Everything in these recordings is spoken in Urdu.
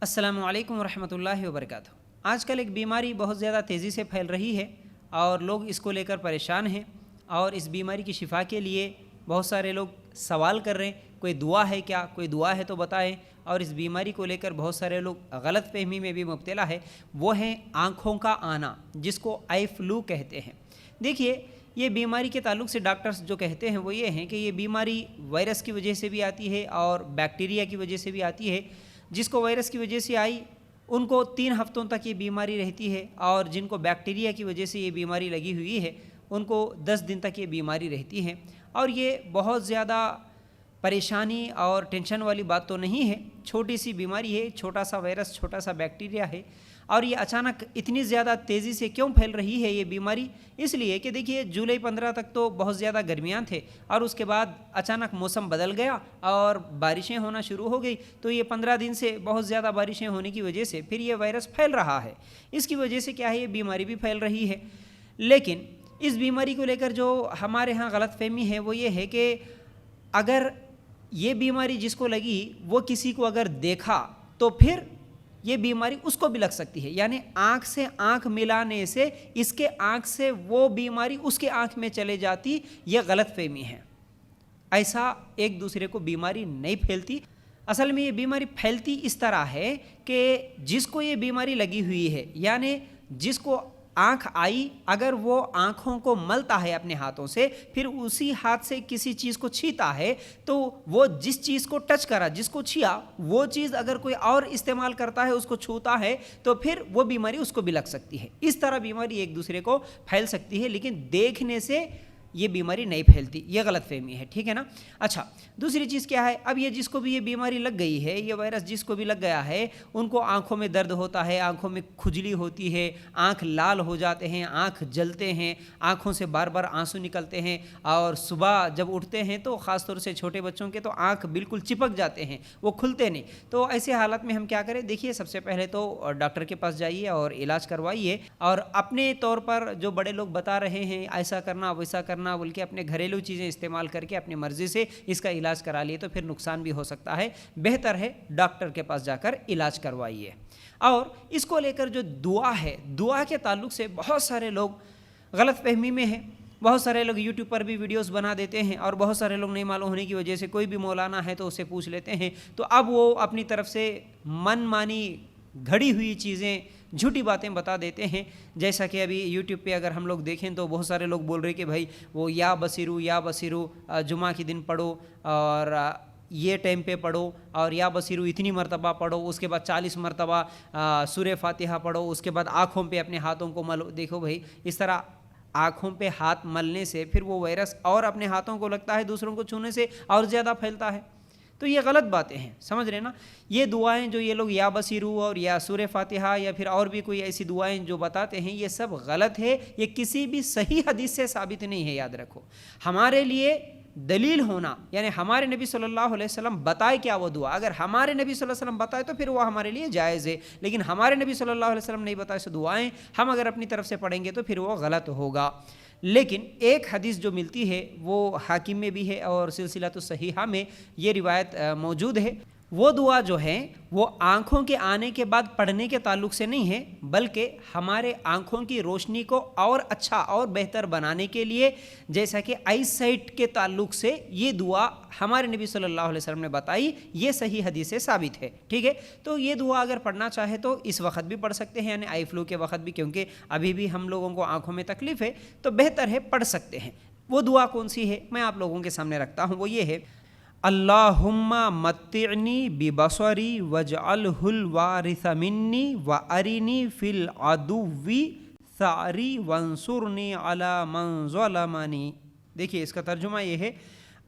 السلام علیکم ورحمۃ اللہ وبرکاتہ۔ آج کل ایک بیماری بہت زیادہ تیزی سے پھیل رہی ہے اور لوگ اس کو لے کر پریشان ہیں، اور اس بیماری کی شفا کے لیے بہت سارے لوگ سوال کر رہے ہیں، کوئی دعا ہے کیا؟ کوئی دعا ہے تو بتائیں۔ اور اس بیماری کو لے کر بہت سارے لوگ غلط فہمی میں بھی مبتلا ہے، وہ ہے آنکھوں کا آنا، جس کو آئی فلو کہتے ہیں۔ دیکھیے، یہ بیماری کے تعلق سے ڈاکٹرز جو کہتے ہیں وہ یہ ہیں کہ یہ بیماری وائرس کی وجہ سے بھی آتی ہے اور بیکٹیریا کی وجہ سے بھی آتی ہے۔ جس کو وائرس کی وجہ سے آئی ان کو 3 ہفتوں تک یہ بیماری رہتی ہے، اور جن کو بیکٹیریا کی وجہ سے یہ بیماری لگی ہوئی ہے ان کو 10 دن تک یہ بیماری رہتی ہے۔ اور یہ بہت زیادہ پریشانی اور ٹینشن والی بات تو نہیں ہے، چھوٹی سی بیماری ہے، چھوٹا سا وائرس، چھوٹا سا بیکٹیریا ہے۔ اور یہ اچانک اتنی زیادہ تیزی سے کیوں پھیل رہی ہے یہ بیماری؟ اس لیے کہ دیکھیے، جولائی 15 تک تو بہت زیادہ گرمیاں تھے، اور اس کے بعد اچانک موسم بدل گیا اور بارشیں ہونا شروع ہو گئی، تو یہ 15 دن سے بہت زیادہ بارشیں ہونے کی وجہ سے پھر یہ وائرس پھیل رہا ہے۔ اس کی وجہ سے کیا ہے، یہ بیماری بھی پھیل رہی ہے۔ لیکن اس بیماری کو لے کر جو ہمارے ہاں غلط فہمی ہے وہ یہ ہے کہ اگر یہ بیماری جس کو لگی وہ کسی کو اگر دیکھا تو پھر یہ بیماری اس کو بھی لگ سکتی ہے، یعنی آنکھ سے آنکھ ملانے سے اس کے آنکھ سے وہ بیماری اس کے آنکھ میں چلے جاتی، یہ غلط فہمی ہے۔ ایسا ایک دوسرے کو بیماری نہیں پھیلتی۔ اصل میں یہ بیماری پھیلتی اس طرح ہے کہ جس کو یہ بیماری لگی ہوئی ہے، یعنی جس کو آنکھ آئی، اگر وہ آنکھوں کو ملتا ہے اپنے ہاتھوں سے، پھر اسی ہاتھ سے کسی چیز کو چھیتا ہے، تو وہ جس چیز کو ٹچ کرا، جس کو چھیا، وہ چیز اگر کوئی اور استعمال کرتا ہے، اس کو چھوتا ہے، تو پھر وہ بیماری اس کو بھی لگ سکتی ہے۔ اس طرح بیماری ایک دوسرے کو پھیل سکتی ہے، لیکن دیکھنے سے یہ بیماری نہیں پھیلتی، یہ غلط فہمی ہے، ٹھیک ہے نا؟ اچھا، دوسری چیز کیا ہے، اب یہ جس کو بھی یہ بیماری لگ گئی ہے، یہ وائرس جس کو بھی لگ گیا ہے، ان کو آنکھوں میں درد ہوتا ہے، آنکھوں میں کھجلی ہوتی ہے، آنکھ لال ہو جاتے ہیں، آنکھ جلتے ہیں، آنکھوں سے بار بار آنسو نکلتے ہیں، اور صبح جب اٹھتے ہیں تو خاص طور سے چھوٹے بچوں کے تو آنکھ بالکل چپک جاتے ہیں، وہ کھلتے نہیں۔ تو ایسے حالت میں ہم کیا کریں؟ دیکھیے، سب سے پہلے تو ڈاکٹر کے پاس جائیے اور علاج کروائیے، اور اپنے طور پر جو بڑے لوگ بتا رہے ہیں ایسا کرنا ویسا کرنا بول کے اپنے گھریلو چیزیں استعمال کر کے اپنی مرضی سے اس کا علاج کرا لیے تو پھر نقصان بھی ہو سکتا ہے۔ بہتر ہے ڈاکٹر کے پاس جا کر علاج کروائیے۔ اور اس کو لے کر جو دعا ہے، دعا کے تعلق سے بہت سارے لوگ غلط فہمی میں ہیں۔ بہت سارے لوگ یوٹیوب پر بھی ویڈیوز بنا دیتے ہیں، اور بہت سارے لوگ نہیں معلوم ہونے کی وجہ سے کوئی بھی مولانا ہے تو اسے پوچھ لیتے ہیں، تو اب وہ اپنی طرف سے من مانی گھڑی ہوئی چیزیں، جھوٹی باتیں بتا دیتے ہیں۔ جیسا کہ ابھی یوٹیوب پہ اگر ہم لوگ دیکھیں تو بہت سارے لوگ بول رہے کہ بھائی وہ یا بصیرو جمعہ کے دن پڑھو، اور یہ ٹائم پہ پڑھو، اور یا بصیرو اتنی مرتبہ پڑھو، اس کے بعد 40 مرتبہ سورہ فاتحہ پڑھو، اس کے بعد آنکھوں پہ اپنے ہاتھوں کو ملو۔ دیکھو بھائی، اس طرح آنکھوں پہ ہاتھ ملنے سے پھر وہ وائرس اور اپنے ہاتھوں کو لگتا ہے، دوسروں کو چھونے سے اور زیادہ پھیلتا ہے۔ تو یہ غلط باتیں ہیں، سمجھ رہے نا؟ یہ دعائیں جو یہ لوگ یا بصیرو اور یا سورہ فاتحہ یا پھر اور بھی کوئی ایسی دعائیں جو بتاتے ہیں، یہ سب غلط ہے، یہ کسی بھی صحیح حدیث سے ثابت نہیں ہے۔ یاد رکھو، ہمارے لیے دلیل ہونا، یعنی ہمارے نبی صلی اللہ علیہ وسلم بتائے کیا وہ دعا، اگر ہمارے نبی صلی اللہ علیہ وسلم بتائے تو پھر وہ ہمارے لیے جائز ہے، لیکن ہمارے نبی صلی اللہ علیہ وسلم نہیں بتائے سو دعائیں ہم اگر اپنی طرف سے پڑھیں گے تو پھر وہ غلط ہوگا۔ لیکن ایک حدیث جو ملتی ہے وہ حاکم میں بھی ہے اور سلسلۃ الصحیحہ میں یہ روایت موجود ہے۔ وہ دعا جو ہے وہ آنکھوں کے آنے کے بعد پڑھنے کے تعلق سے نہیں ہے، بلکہ ہمارے آنکھوں کی روشنی کو اور اچھا اور بہتر بنانے کے لیے، جیسا کہ آئی سائٹ کے تعلق سے یہ دعا ہمارے نبی صلی اللہ علیہ وسلم نے بتائی، یہ صحیح حدیث سے ثابت ہے، ٹھیک ہے؟ تو یہ دعا اگر پڑھنا چاہے تو اس وقت بھی پڑھ سکتے ہیں، یعنی آئی فلو کے وقت بھی، کیونکہ ابھی بھی ہم لوگوں کو آنکھوں میں تکلیف ہے، تو بہتر ہے پڑھ سکتے ہیں۔ وہ دعا کون سی ہے میں آپ لوگوں کے سامنے رکھتا ہوں، وہ یہ ہے: اللہم متعنی ببصری واجعلہ الوارث منی وارنی فی العدو ثأری وانصرنی علی من ظلمنی۔ دیکھیے، اس کا ترجمہ یہ ہے: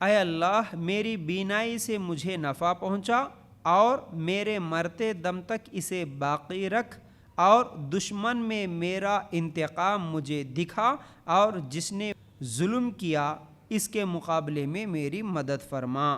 اے اللہ، میری بینائی سے مجھے نفع پہنچا اور میرے مرتے دم تک اسے باقی رکھ، اور دشمن میں میرا انتقام مجھے دکھا، اور جس نے ظلم کیا اس کے مقابلے میں میری مدد فرما۔